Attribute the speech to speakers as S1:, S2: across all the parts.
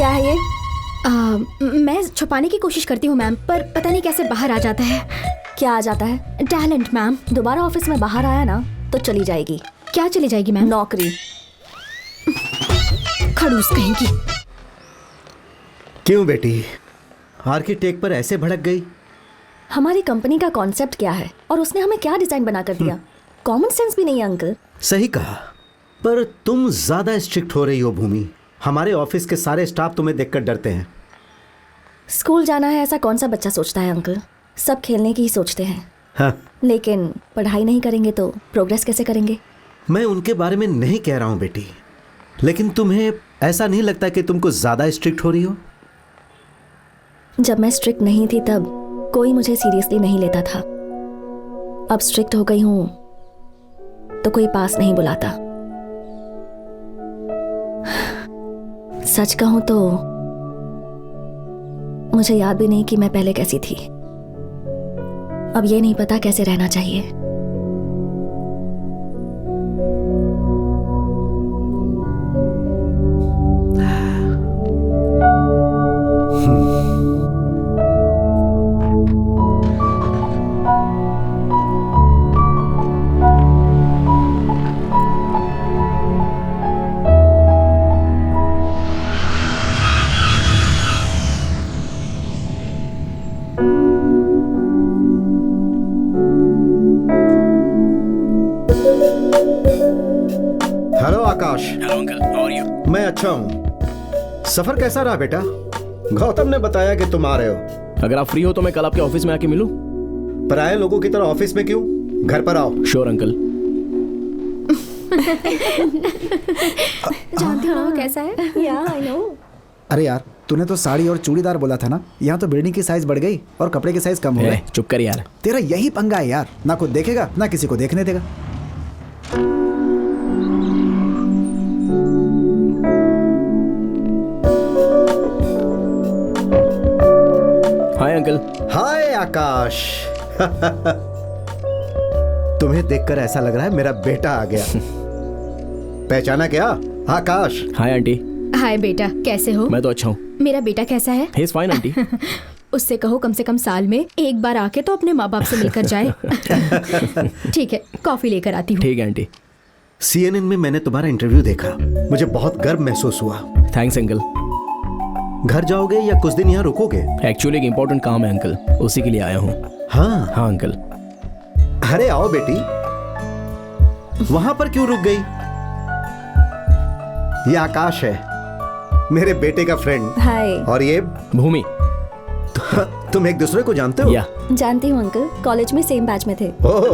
S1: क्या है ये?
S2: मैं छुपाने की कोशिश करती हूँ मैम, पर पता नहीं कैसे बाहर आ जाता है।
S1: क्या आ जाता है?
S2: Talent ma'am.
S1: दोबारा ऑफिस में बाहर आया ना तो चली जाएगी।
S2: क्या चली जाएगी मैम?
S1: नौकरी।
S2: खड़ूस कहेंगी।
S3: क्यों बेटी, आर्किटेक्ट पर ऐसे भड़क गई?
S1: हमारी कंपनी का कॉन्सेप्ट क्या है और उसने हमें क्या डिजाइन बना कर दिया? कॉमन सेंस भी नहीं है अंकल।
S3: सही कहा, पर तुम ज्यादा स्ट्रिक्ट हो रही हो भूमि। हमारे ऑफिस के सारे स्टाफ तुम्हें देखकर डरते हैं।
S1: स्कूल जाना है ऐसा कौन सा बच्चा सोचता है अंकल? सब खेलने की ही सोचते हैं।
S3: हाँ।
S1: लेकिन पढ़ाई नहीं करेंगे तो प्रोग्रेस कैसे करेंगे?
S3: मैं उनके बारे में नहीं कह रहा हूँ बेटी, लेकिन तुम्हें ऐसा नहीं लगता कि तुम कुछ ज्यादा स्ट्रिक्ट हो रही हो?
S1: जब मैं स्ट्रिक्ट नहीं थी तब कोई मुझे सीरियसली नहीं लेता था। अब स्ट्रिक्ट हो गई हूं तो कोई पास नहीं बुलाता। सच कहूं तो मुझे याद भी नहीं कि मैं पहले कैसी थी। अब ये नहीं पता कैसे रहना चाहिए।
S3: Hello Akash.
S4: Hello uncle, how are you?
S3: मैं अच्छा हूँ। सफर कैसा रहा बेटा? गौतम ने बताया कि तुम आ रहे हो।
S4: अगर आप फ्री हो तो मैं कल आपके ऑफिस में आके मिलूं?
S3: पराये लोगों की तरह ऑफिस में क्यों, घर पर आओ।
S4: Sure uncle.
S2: जानती हो ना वो कैसा है?
S1: या आई नो।
S5: अरे यार, तूने तो साड़ी और चूड़ीदार बोला था ना। यहाँ तो बिल्डिंग की साइज बढ़ गई और कपड़े की साइज कम हो गई।
S4: चुप कर यार।
S5: तेरा यही पंगा है यार, ना खुद देखेगा ना किसी को देखने देगा।
S4: Hi uncle.
S3: हाय आकाश। तुम्हें देखकर ऐसा लग रहा है मेरा बेटा आ गया। पहचाना क्या? आकाश।
S4: Hi aunty.
S2: हाय बेटा, कैसे हो?
S4: मैं तो अच्छा हूँ।
S2: मेरा बेटा कैसा है?
S4: He is fine aunty.
S2: उससे कहो कम से कम साल में एक बार आके तो अपने माँ बाप से मिलकर जाए। ठीक है, कॉफी लेकर आती हूँ।
S4: ठीक है आंटी।
S3: CNN में मैंने तुम्हारा इंटरव्यू देखा, मुझे बहुत गर्व महसूस हुआ।
S4: Thanks uncle.
S3: घर जाओगे या कुछ दिन यहाँ रुकोगे?
S4: एक्चुअली एक इम्पोर्टेंट काम है अंकल, उसी के लिए आया हूँ।
S3: हाँ
S4: हाँ अंकल।
S3: अरे आओ बेटी। वहां पर क्यों रुक गई? ये आकाश है, मेरे बेटे का फ्रेंड।
S1: हाय।
S3: और ये
S4: भूमि।
S3: तुम एक दूसरे को जानते हो?
S4: या
S1: जानती हूँ अंकल, कॉलेज में सेम बैच में थे।
S3: ओह,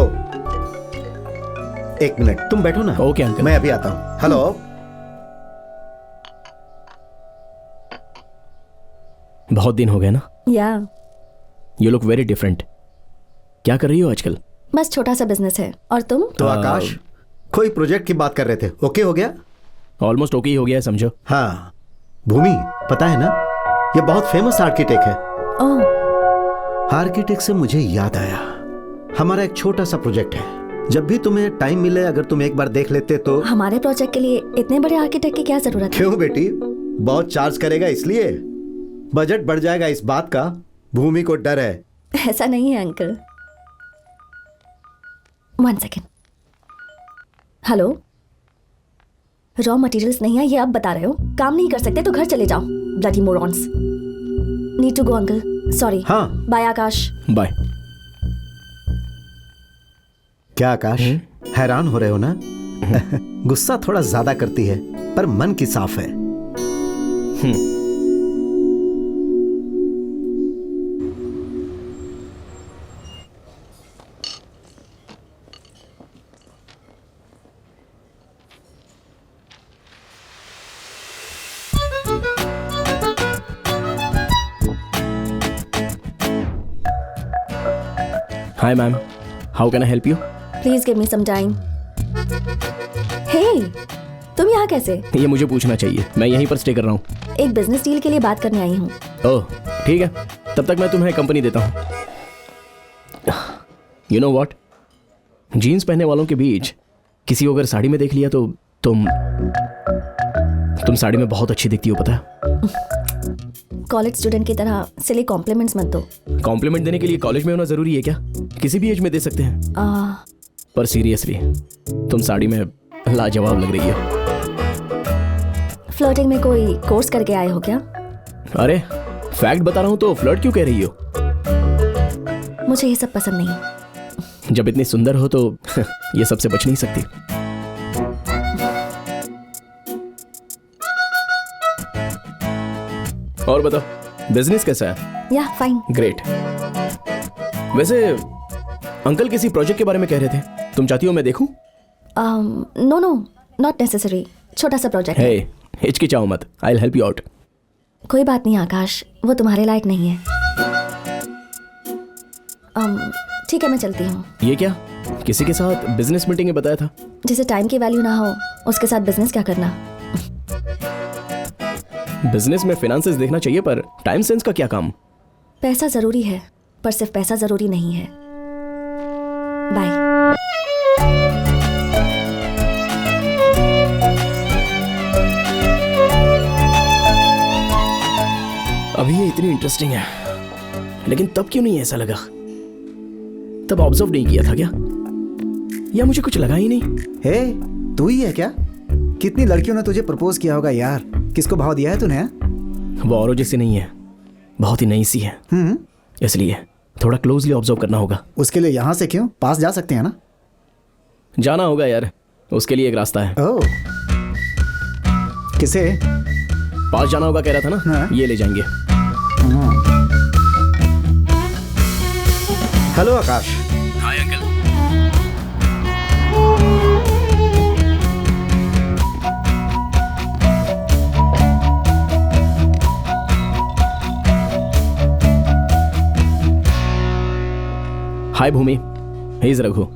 S3: एक मिनट तुम बैठो ना।
S4: Okay uncle.
S3: मैं अभी आता हूँ। हेलो।
S4: बहुत दिन हो गए ना।
S1: या
S4: यू लुक वेरी डिफरेंट। क्या कर रही हो आजकल?
S1: बस छोटा सा बिजनेस है। और तुम?
S3: तो आकाश, कोई प्रोजेक्ट की बात कर रहे थे, ओके हो गया?
S4: ऑलमोस्ट ओके ही हो गया है समझो।
S3: हाँ भूमि, पता है ना ये बहुत फेमस आर्किटेक्ट है।
S1: ओह।
S3: आर्किटेक्ट से मुझे याद आया, हमारा एक छोटा सा प्रोजेक्ट है। जब भी तुम्हें टाइम मिले अगर तुम एक बार देख लेते तो।
S1: हमारे प्रोजेक्ट के लिए इतने बड़े आर्किटेक्ट की क्या जरूरत है?
S3: क्यों बेटी, बहुत चार्ज करेगा इसलिए? बजट बढ़ जाएगा इस बात का भूमि को डर है।
S1: ऐसा नहीं है uncle. 1 second. Hello, raw materials नहीं है ये अब बता रहे हो? काम नहीं कर सकते तो घर चले जाओ। Bloody morons. Need to go uncle, sorry.
S3: हाँ
S1: बाय आकाश।
S4: बाय।
S3: क्या आकाश, हैरान हो रहे हो ना? गुस्सा थोड़ा ज्यादा करती है पर मन की साफ है।
S4: Hi ma'am, how can I help you?
S1: Please give me some time. Hey, तुम यहाँ कैसे?
S4: ये मुझे पूछना चाहिए, मैं यहीं पर स्टे कर रहा हूँ।
S1: एक बिजनेस डील के लिए बात करने आई हूँ।
S4: ओह ठीक है, तब तक मैं तुम्हें कंपनी देता हूँ। यू नो व्हाट, जीन्स पहनने वालों के बीच किसी को अगर साड़ी में देख लिया तो तुम साड़ी में बहुत अच्छी दिखती हो, पता है?
S1: कॉलेज स्टूडेंट की तरह सिली कॉम्प्लीमेंट्स मत दो।
S4: कॉम्प्लीमेंट देने के लिए कॉलेज में होना जरूरी है क्या? किसी भी एज में दे सकते हैं। पर सीरियसली तुम साड़ी में लाजवाब लग रही हो।
S1: फ्लर्टिंग में कोई कोर्स करके आए हो क्या?
S4: अरे फैक्ट बता रहा हूँ तो फ्लर्ट क्यों कह रही हो?
S1: मुझे ये सब पसंद नहीं।
S4: जब इतनी सुंदर हो तो ये सबसे बच नहीं सकती। और बताओ बिजनेस कैसा है?
S1: या फाइन।
S4: ग्रेट। वैसे अंकल किसी प्रोजेक्ट के बारे में कह रहे थे, तुम चाहती हो मैं देखूं?
S1: नो नो नॉट नेसेसरी, छोटा सा प्रोजेक्ट है।
S4: हे हिचकिचाओ मत, I will help you out.
S1: कोई बात नहीं आकाश, वो तुम्हारे लायक नहीं है। ठीक है मैं चलती हूँ।
S4: ये क्या, किसी के साथ बिजनेस मीटिंग में बताया था?
S1: जिसे टाइम की वैल्यू ना हो उसके साथ बिजनेस क्या करना।
S4: बिजनेस में फिनेंसेस देखना चाहिए, पर टाइम सेंस का क्या काम?
S1: पैसा जरूरी है पर सिर्फ पैसा जरूरी नहीं है। बाय।
S4: अभी ये इतनी इंटरेस्टिंग है, लेकिन तब क्यों नहीं ऐसा लगा? तब ऑब्जर्व नहीं किया था क्या, या मुझे कुछ लगा ही नहीं?
S5: हे तू ही है क्या? कितनी लड़कियों ने तुझे प्रपोज किया होगा यार, किसको भाव दिया है तूने?
S4: वो औरों जैसी नहीं है, बहुत ही नई सी है, इसलिए थोड़ा क्लोजली ऑब्जर्व करना होगा।
S5: उसके लिए यहाँ से क्यों, पास जा सकते हैं ना?
S4: जाना होगा यार, उसके लिए एक रास्ता है।
S5: ओह किसे?
S4: पास जाना होगा कह रहा था ना।
S5: हाँ।
S4: ये ले जाएंगे।
S3: Hello Akash.
S4: Hi uncle. Hi Bhumi, he is Raghu,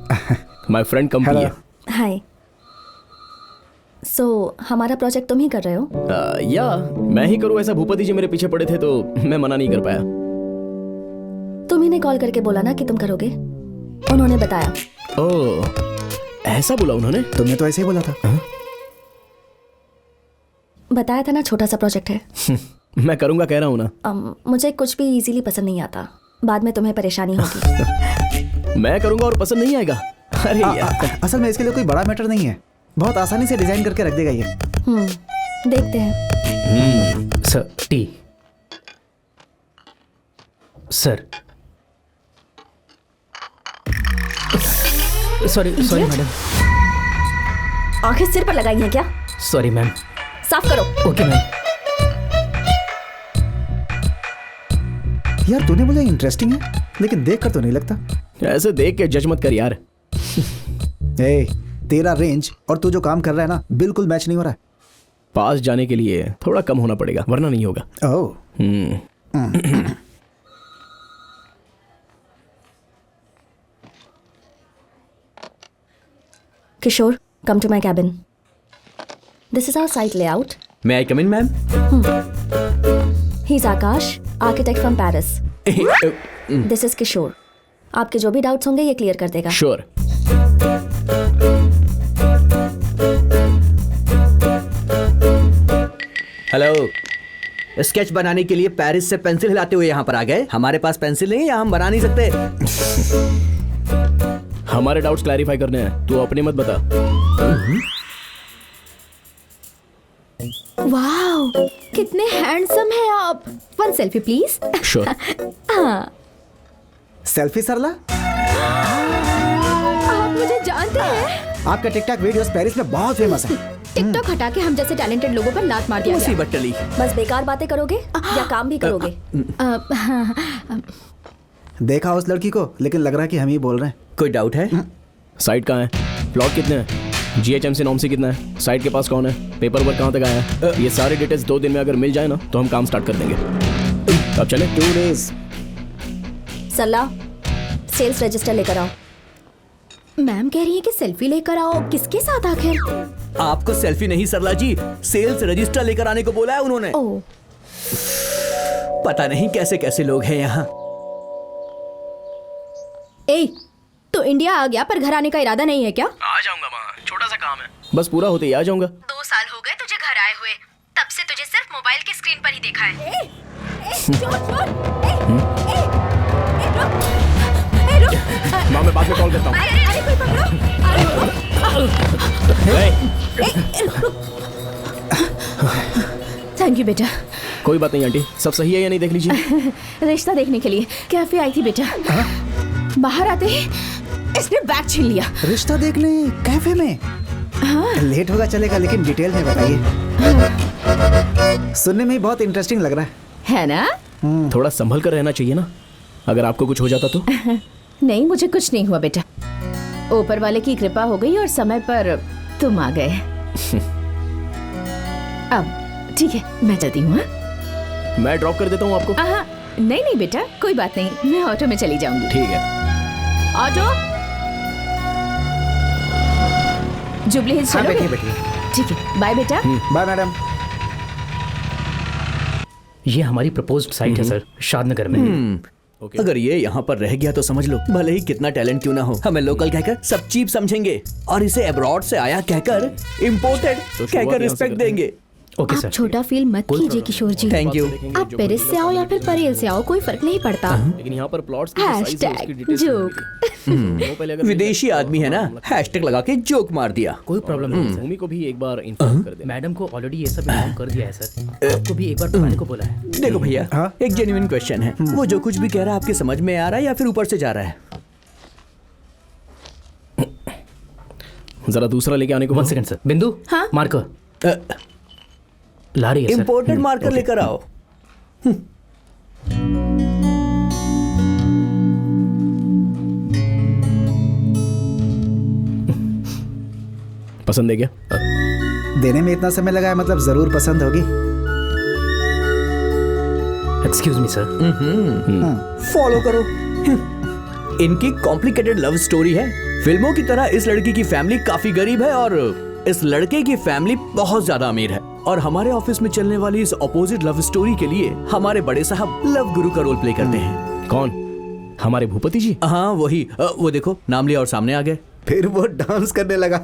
S4: my friend come
S5: Hello.
S1: Hi. So हमारा प्रोजेक्ट तुम ही कर रहे हो?
S4: या मैं ही करूँ ऐसा? भूपति जी मेरे पीछे पड़े थे तो मैं मना नहीं कर पाया।
S1: तुम ही ने कॉल करके बोला ना कि तुम करोगे, उन्होंने बताया।
S4: ओह ऐसा बोला उन्होंने?
S5: तुमने तो ऐसे ही बोला था।
S1: बताया था ना छोटा सा प्रोजेक्ट है।
S4: मैं करूँगा कह रहा हूँ ना।
S1: मुझे कुछ भी इजीली पसंद नहीं आता, बाद में तुम्हें परेशानी होगी।
S4: मैं करूँगा और पसंद नहीं आएगा? अरे यार
S5: असल में इसके लिए कोई बड़ा मैटर नहीं है, बहुत आसानी से डिजाइन करके रख देगा ये।
S1: देखते हैं।
S6: Sir T. Sir sorry sorry madam.
S1: आंखें सिर पर लगाई हैं क्या?
S6: Sorry ma'am.
S1: साफ करो।
S6: Okay ma'am.
S5: यार तूने बोला इंटरेस्टिंग है, लेकिन देख कर तो नहीं लगता।
S4: ऐसे देख के जज मत कर यार।
S5: ए, तेरा रेंज और तू जो काम कर रहा है ना बिल्कुल मैच नहीं हो रहा
S4: पास जाने के लिए थोड़ा कम होना पड़ेगा, वरना नहीं होगा।
S5: है। ओह
S1: किशोर, come to my cabin. This is our site layout.
S6: May I come in ma'am?
S1: He's Akash, architect from Paris. This is किशोर। आपके जो भी डाउट्स होंगे ये क्लियर कर देगा।
S4: श्योर।
S7: हेलो, स्केच बनाने के लिए पेरिस से पेंसिल हिलाते हुए यहाँ पर आ गए। हमारे पास पेंसिल नहीं है या हम बना नहीं सकते।
S4: हमारे डाउट्स क्लैरिफाई करने हैं, तू अपने मत बता।
S2: वाओ कितने हैंडसम हैं आप। One selfie please.
S4: Sure.
S5: Selfie Sarla,
S2: आप मुझे जानते हैं?
S5: आपका टिकटॉक वीडियोस पेरिस में बहुत फेमस है।
S2: टिकटॉक हटा के हम जैसे टैलेंटेड लोगों पर लात मार दिया गया।
S7: मुसीबत टली।
S1: बस बेकार बातें करोगे या काम भी करोगे?
S5: देखा उस लड़की को, लेकिन लग रहा है कि हम ही बोल रहे हैं।
S7: कोई डाउट है?
S4: साइट कहाँ है? प्लॉट कितने हैं? GHMC नॉर्म से कितना है? साइट के पास कौन है? पेपर वर्क कहाँ तक आया है? ये सारे डिटेल्स 2 दिन में अगर मिल जाए ना तो हम काम स्टार्ट कर देंगे। अब चले।
S5: 2 days।
S1: सल्ला, सेल्स रजिस्टर लेकर आओ।
S2: मैम कह रही है कि सेल्फी लेकर आओ। किसके साथ आखिर?
S7: आपको सेल्फी नहीं सरला जी, सेल्स रजिस्टर लेकर आने को बोला है उन्होंने।
S2: ओह
S7: पता नहीं कैसे कैसे लोग हैं यहाँ।
S2: ए तो इंडिया आ गया पर घर आने का इरादा नहीं है क्या?
S4: आ जाऊंगा माँ, छोटा सा काम है, बस पूरा होते ही आ जाऊंगा।
S2: 2 साल हो गए तुझे घर आए हुए, तब से तुझे सिर्फ मोबाइल के स्क्रीन पर ही देखा है।
S4: माँ मैं बाद में कॉल करता हूँ।
S2: थैंक यू बेटा।
S4: कोई बात नहीं आंटी, सब सही है या नहीं देख लीजिए।
S2: रिश्ता देखने के लिए कैफे आई थी बेटा। बाहर आते ही इसने बैग छीन लिया।
S5: रिश्ता देखने कैफे में? लेट होगा चलेगा, लेकिन डिटेल में बताइए। सुनने में ही बहुत इंटरेस्टिंग लग रहा
S2: है ना?
S4: थोड़ा संभल कर रहना चाहिए ना, अगर आपको कुछ हो जाता तो।
S2: नहीं, मुझे कुछ नहीं हुआ बेटा। ऊपर वाले की कृपा हो गई और समय पर तुम आ गए। अब ठीक है, मैं चलती हूँ।
S4: मैं ड्रॉप कर देता हूँ आपको।
S2: नहीं नहीं बेटा, कोई बात नहीं, मैं ऑटो में चली जाऊंगी।
S4: ठीक है।
S2: ऑटो जुबली हिल्स चलोगे?
S6: बैठिए।
S2: ठीक है, बाय बेटा।
S5: Bye madam.
S6: ये हमारी प्रपोज्ड साइट है सर, शादनगर में।
S7: अगर ये यहाँ पर रह गया तो समझ लो, भले ही कितना टैलेंट क्यों ना हो, हमें लोकल कहकर सब चीप समझेंगे और इसे अब्रॉड से आया कहकर इम्पोर्टेड कहकर रिस्पेक्ट देंगे।
S6: ओके
S2: आप
S6: सर।
S2: छोटा फील मत कीजिए किशोर जी।
S7: Thank you.
S2: आप पेरिस से आओ या फिर परेल से आओ, कोई फर्क नहीं पड़ता।
S4: लेकिन यहाँ पर प्लॉट्स की जो size है, उसकी
S2: हैशटैग
S4: details
S2: जोक।
S4: वो पहले अगर
S7: विदेशी आदमी है ना, हैशटैग लगा के जोक मार दिया।
S6: कोई प्रॉब्लम नहीं सर।
S4: भूमि को भी एक बार इन्फॉर्म कर दे।
S6: मैडम को ऑलरेडी ये सब इन्फॉर्म कर दिया है सर। आपको भी एक बार बताने को बोला है।
S7: देखो भैया,
S5: हाँ?
S7: एक जेन्युइन क्वेश्चन है, वो जो कुछ भी कह रहा है आपके समझ में आ रहा है या फिर ऊपर से जा रहा है?
S4: जरा दूसरा लेके आने को
S6: 1 सेकंड सर। बिंदु,
S2: हाँ?
S6: मार्कर ला रही है सर।
S7: इम्पोर्टेड मार्कर लेकर आओ।
S4: पसंद है क्या?
S5: देने में इतना समय लगा है, मतलब जरूर पसंद होगी।
S6: Excuse me sir.
S7: फॉलो करो। इनकी कॉम्प्लिकेटेड लव स्टोरी है। फिल्मों की तरह इस लड़की की फैमिली काफी गरीब है और इस लड़के की फैमिली बहुत ज्यादा अमीर है। और हमारे ऑफिस में चलने वाली इस अपोजिट लव स्टोरी के लिए हमारे बड़े साहब लव गुरु का रोल प्ले करते हैं।
S4: कौन? हमारे भूपति जी?
S7: हाँ वही। वो देखो, नाम लिया और सामने आ गए।
S3: फिर वो डांस करने लगा।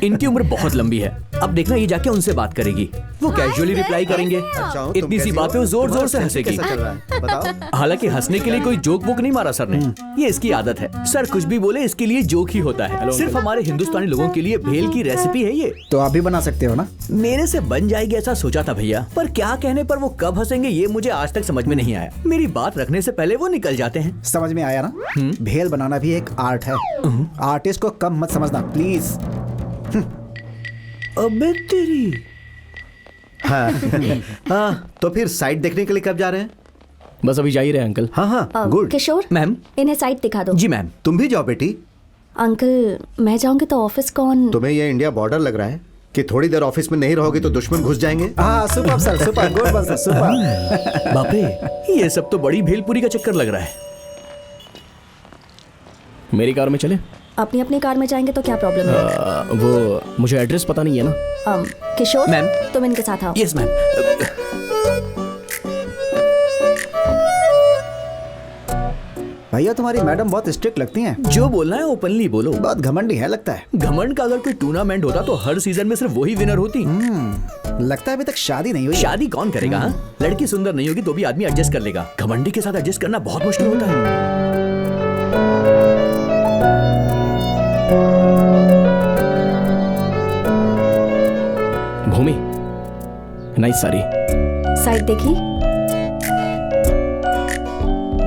S7: इनकी उम्र बहुत लंबी है। अब देखना, ये जाके उनसे बात करेगी, वो कैजुअली रिप्लाई करेंगे।
S3: अच्छा हूँ, तुम
S7: इतनी सी
S3: कैसी
S7: बात पे
S3: हो?
S7: वो जोर जोर से
S3: तुम्हारा
S7: हंसेगी।
S3: कैसा चल रहा है? बताओ।
S7: हालांकि हंसने के लिए कोई जोक वोक नहीं मारा सर ने, ये इसकी आदत है। सर कुछ भी बोले इसके लिए जोक ही होता है। सिर्फ हमारे हिंदुस्तानी लोगों के लिए भेल की रेसिपी है ये।
S5: तो आप भी बना सकते हो ना?
S7: मेरे से बन जाएगी ऐसा सोचा था भैया, पर क्या कहने पर वो कब हंसेंगे ये मुझे आज तक समझ में नहीं आया। मेरी बात रखने से पहले वो निकल जाते हैं।
S5: समझ में आया ना? भेल बनाना भी एक आर्ट है। आर्टिस्ट को कम मत समझना प्लीज।
S7: अबे तेरी।
S3: हाँ, तो फिर साइट देखने के लिए कब जा रहे हैं?
S4: बस अभी जा ही रहे हैं अंकल।
S3: हाँ हाँ, गुड।
S1: किशोर,
S7: मैम।
S1: इन्हें साइट दिखा दो।
S7: जी मैम।
S3: तुम भी जाओ बेटी।
S1: अंकल, मैं जाऊंगी तो ऑफिस कौन?
S3: तुम्हें ये इंडिया बॉर्डर लग रहा है कि थोड़ी देर ऑफिस में नहीं रहोगे तो दुश्मन घुस जाएंगे।
S5: हाँ super sir, super good one sir, super.
S7: बाप रे, ये सब तो बड़ी भेलपुरी का चक्कर लग रहा है।
S4: मेरी कार में चले?
S1: अपनी अपनी कार में जाएंगे तो क्या प्रॉब्लम है?
S4: वो मुझे एड्रेस पता नहीं है ना।
S1: किशोर,
S7: मैम।
S1: तुम इनके साथ आओ।
S7: Yes ma'am.
S5: भैया तुम्हारी मैडम बहुत स्ट्रिक्ट लगती हैं।
S7: जो बोलना है ओपनली बोलो।
S5: बहुत घमंडी है लगता है।
S7: घमंड का अगर कोई टूर्नामेंट होता तो हर सीजन में सिर्फ वही विनर होती।
S5: लगता है अभी तक शादी नहीं हुई।
S7: शादी कौन करेगा? हाँ? लड़की सुंदर नहीं होगी तो भी आदमी एडजस्ट कर लेगा। घमंडी के साथ एडजस्ट करना बहुत मुश्किल होता है।
S4: भूमि, नाइस साड़ी।
S1: साइट देखी?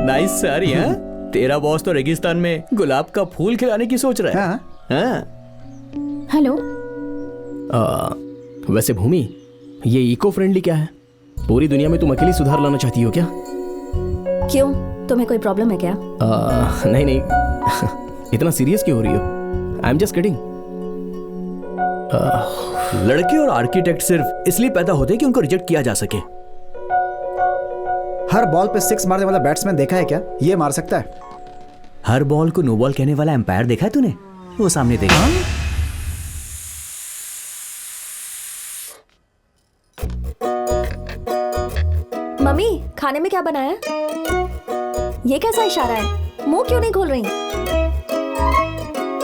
S7: नाइस सारी। हाँ? तेरा बॉस तो रेगिस्तान में गुलाब का फूल खिलाने की सोच रहा है।
S5: हाँ।
S7: हाँ?
S2: हेलो।
S4: वैसे भूमि, ये इको फ्रेंडली क्या है? पूरी दुनिया में तुम अकेली सुधार लाना चाहती हो क्या?
S1: क्यों, तुम्हें कोई प्रॉब्लम है क्या?
S4: नहीं नहीं, इतना सीरियस क्यों हो रही हो? I am just kidding.
S7: लड़के और आर्किटेक्ट सिर्फ इसलिए पैदा होते हैं कि उनको रिजेक्ट किया जा सके।
S5: हर बॉल पे 6 मारने वाला बैट्समैन देखा है क्या? ये मार सकता है।
S7: हर बॉल को नो बॉल कहने वाला एम्पायर देखा है तूने? वो सामने देखा।
S1: मम्मी, खाने में क्या बनाया? ये कैसा इशारा है? मुंह क्यों नहीं खोल रही?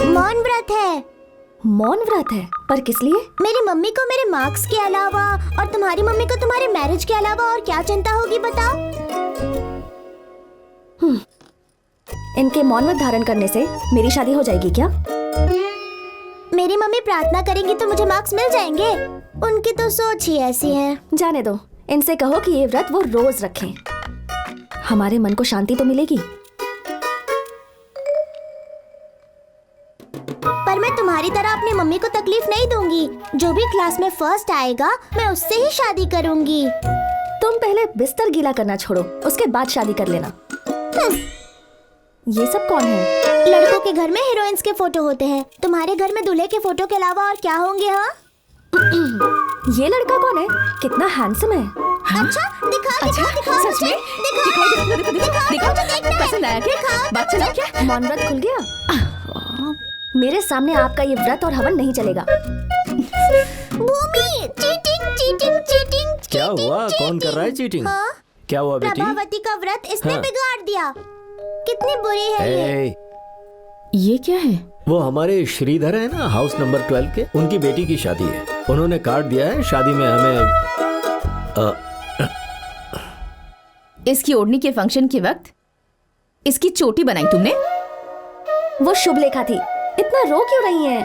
S8: मौन व्रत है।
S1: मौन व्रत है, पर किस लिए?
S8: मेरी मम्मी को मेरे मार्क्स के अलावा और तुम्हारी मम्मी को तुम्हारे मैरिज के अलावा और क्या चिंता होगी बताओ?
S1: इनके मौन व्रत धारण करने से मेरी शादी हो जाएगी क्या?
S8: मेरी मम्मी प्रार्थना करेंगी तो मुझे मार्क्स मिल जाएंगे। उनकी तो सोच ही ऐसी है।
S1: जाने दो, इनसे कहो कि ये व्रत वो रोज रखें। हमारे मन को शांति तो मिलेगी।
S8: पर मैं तुम्हारी तरह अपनी मम्मी को तकलीफ नहीं दूंगी। जो भी क्लास में फर्स्ट आएगा मैं उससे ही शादी करूंगी।
S1: तुम पहले बिस्तर गीला करना छोड़ो, उसके बाद शादी कर लेना। ये सब कौन है?
S8: लड़कों के घर में हीरोइंस के फोटो होते हैं, तुम्हारे घर में दूल्हे के फोटो के अलावा और क्या होंगे? हाँ,
S1: ये लड़का कौन है? कितना हैंडसम है।
S8: अच्छा दिखाओ दिखाओ
S2: सच में? दिखाओ, पसंद आया क्या? बात चला क्या?
S1: मौन व्रत खुल गया। मेरे सामने आपका ये व्रत और हवन नहीं चलेगा।
S8: भूमि, चीटिंग चीटिंग चीटिंग।
S9: क्या हुआ? कौन कर रहा है चीटिंग?
S8: हाँ?
S9: क्या हुआ बेटी?
S8: प्रभावती का व्रत इसने
S9: हाँ।
S8: बिगाड़ दिया। कितनी बुरी है ये।
S9: ए,
S2: ये क्या है?
S9: वो हमारे श्रीधर है ना, हाउस नंबर 12 के, उनकी बेटी की शादी है। उन्होंने कार्ड दिया है, शादी में हमें
S2: इसकी ओढ़नी के फंक्शन के वक्त इसकी चोटी बनाई तुमने?
S1: वो शुभ लेखा थी। इतना रो क्यों रही हैं?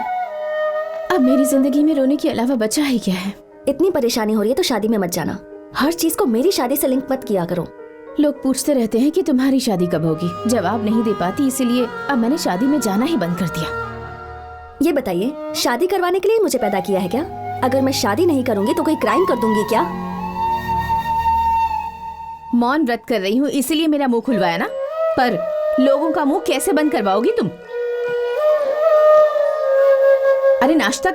S2: अब मेरी जिंदगी में रोने के अलावा बचा ही क्या है?
S1: इतनी परेशानी हो रही है तो शादी में मत जाना। हर चीज को मेरी शादी से लिंक मत किया करो।
S2: लोग पूछते रहते हैं कि तुम्हारी शादी कब होगी, जवाब नहीं दे पाती, इसीलिए अब मैंने शादी में जाना ही बंद कर दिया।
S1: ये बताइए, शादी करवाने के लिए मुझे पैदा किया है क्या? अगर मैं शादी नहीं करूंगी तो कोई क्राइम कर दूंगी क्या?
S2: मौन व्रत कर रही हूँ इसीलिए मेरा मुंह खुलवाया ना, पर लोगों का मुंह कैसे बंद करवाओगी तुम? अरे नाश्ता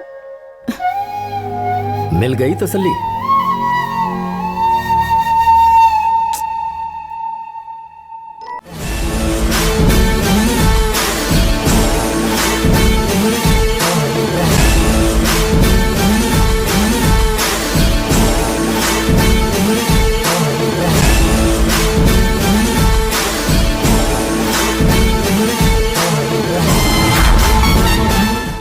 S9: मिल गई तसल्ली?